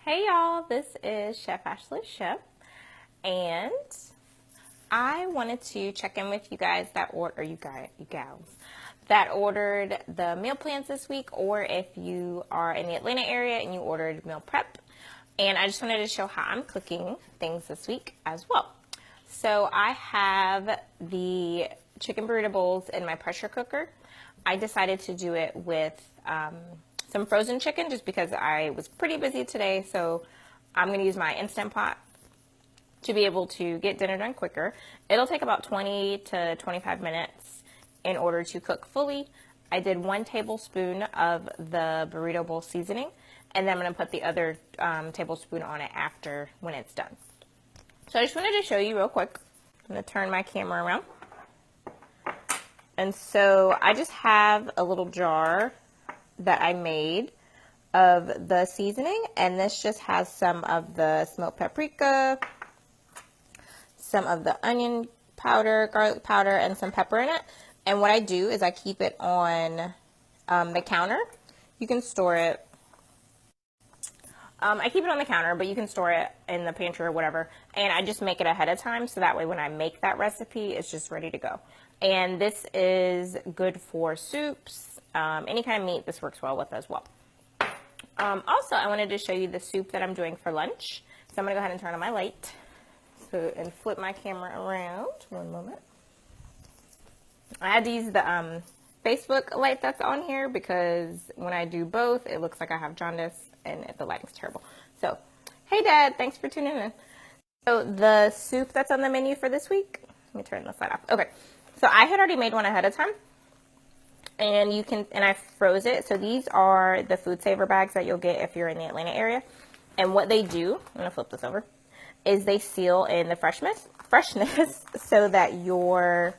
Hey y'all, this is Chef Ashley Shep, and I wanted to check in with you guys you gals that ordered the meal plans this week, or if you are in the Atlanta area and you ordered meal prep. And I just wanted to show how I'm cooking things this week as well. So I have the chicken burrito bowls in my pressure cooker. I decided to do it with some frozen chicken just because I was pretty busy today. So I'm going to use my Instant Pot to be able to get dinner done quicker. It'll take about 20 to 25 minutes in order to cook fully. I did 1 tablespoon of the burrito bowl seasoning, and then I'm going to put the other tablespoon on it after when it's done. So I just wanted to show you real quick. I'm going to turn my camera around. And so I just have a little jar that I made of the seasoning, and this just has some of the smoked paprika, some of the onion powder, garlic powder, and some pepper in it. And what I do is I keep it on the counter. You can store it. I keep it on the counter, but you can store it in the pantry or whatever. And I just make it ahead of time, so that way when I make that recipe, it's just ready to go. And this is good for soups, any kind of meat this works well with as well. Also, I wanted to show you the soup that I'm doing for lunch. So I'm going to go ahead and turn on my light and flip my camera around. One moment. I had to use the Facebook light that's on here because when I do both, it looks like I have jaundice and the lighting's terrible. So, hey Dad, thanks for tuning in. So the soup that's on the menu for this week, let me turn this light off. Okay, so I had already made one ahead of time, and I froze it. So these are the food saver bags that you'll get if you're in the Atlanta area. And what they do, I'm gonna flip this over, is they seal in the freshness so that your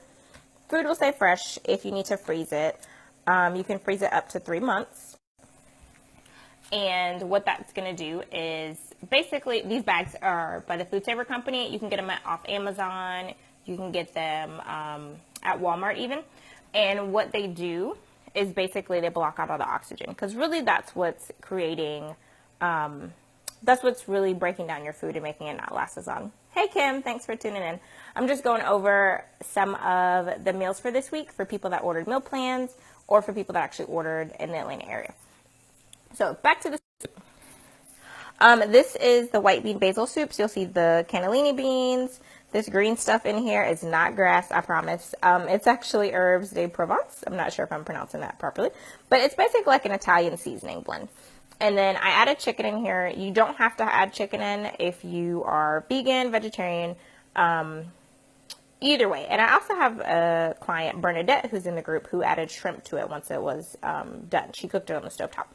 food will stay fresh. If you need to freeze it, you can freeze it up to 3 months. And what that's going to do is basically, these bags are by the Food Saver Company. You can get them off Amazon. You can get them at Walmart even. And what they do is basically they block out all the oxygen, because really that's what's creating, that's what's really breaking down your food and making it not last as long. Hey Kim, thanks for tuning in. I'm just going over some of the meals for this week for people that ordered meal plans or for people that actually ordered in the Atlanta area. So back to the soup. This is the white bean basil soup. So you'll see the cannellini beans. This green stuff in here is not grass, I promise. It's actually herbes de Provence. I'm not sure if I'm pronouncing that properly, but it's basically like an Italian seasoning blend. And then I added chicken in here. You don't have to add chicken in if you are vegan, vegetarian, either way. And I also have a client, Bernadette, who's in the group, who added shrimp to it once it was done. She cooked it on the stovetop.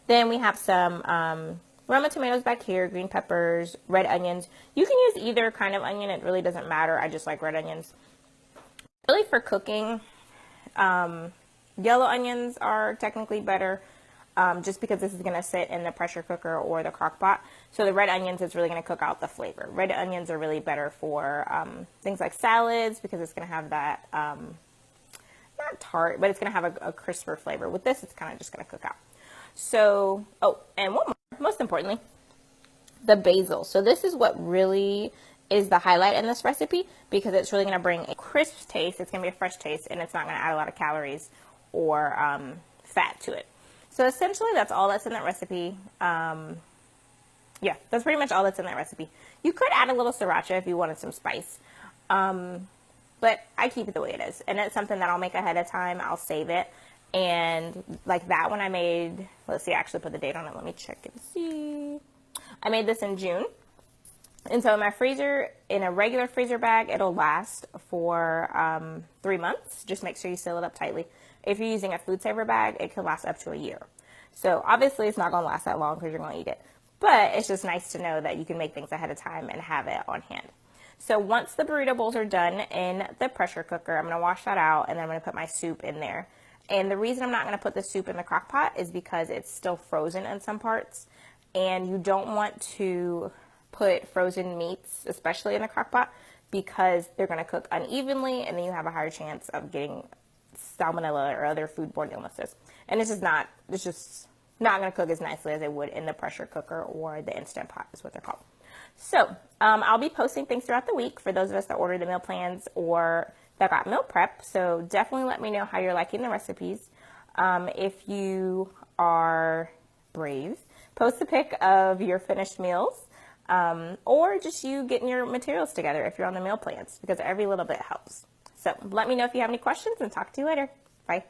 Then we have some Roma tomatoes back here, green peppers, red onions. You can use either kind of onion. It really doesn't matter. I just like red onions. Really for cooking, yellow onions are technically better, just because this is going to sit in the pressure cooker or the crock pot. So the red onions is really going to cook out the flavor. Red onions are really better for things like salads, because it's going to have that, not tart, but it's going to have a crisper flavor. With this, it's kind of just going to cook out. So, oh, and one more, most importantly, the basil. So this is what really is the highlight in this recipe, because it's really going to bring a crisp taste. It's going to be a fresh taste, and it's not going to add a lot of calories or fat to it. So essentially, that's all that's in that recipe. Yeah, that's pretty much all that's in that recipe. You could add a little sriracha if you wanted some spice, but I keep it the way it is. And it's something that I'll make ahead of time. I'll save it. And like that one I made, let's see, I actually put the date on it. Let me check and see. I made this in June. And so in my freezer, in a regular freezer bag, it'll last for 3 months. Just make sure you seal it up tightly. If you're using a food saver bag, it could last up to a year. So obviously it's not going to last that long because you're going to eat it. But it's just nice to know that you can make things ahead of time and have it on hand. So once the burrito bowls are done in the pressure cooker, I'm going to wash that out, and then I'm going to put my soup in there. And the reason I'm not going to put the soup in the crock pot is because it's still frozen in some parts, and you don't want to put frozen meats, especially in the crock pot, because they're going to cook unevenly, and then you have a higher chance of getting salmonella or other foodborne illnesses. And it's just not going to cook as nicely as they would in the pressure cooker or the Instant Pot is what they're called. So I'll be posting things throughout the week for those of us that order the meal plans or that got meal prep. So definitely let me know how you're liking the recipes. If you are brave, post a pic of your finished meals, or just you getting your materials together if you're on the meal plans, because every little bit helps. So let me know if you have any questions, and talk to you later. Bye.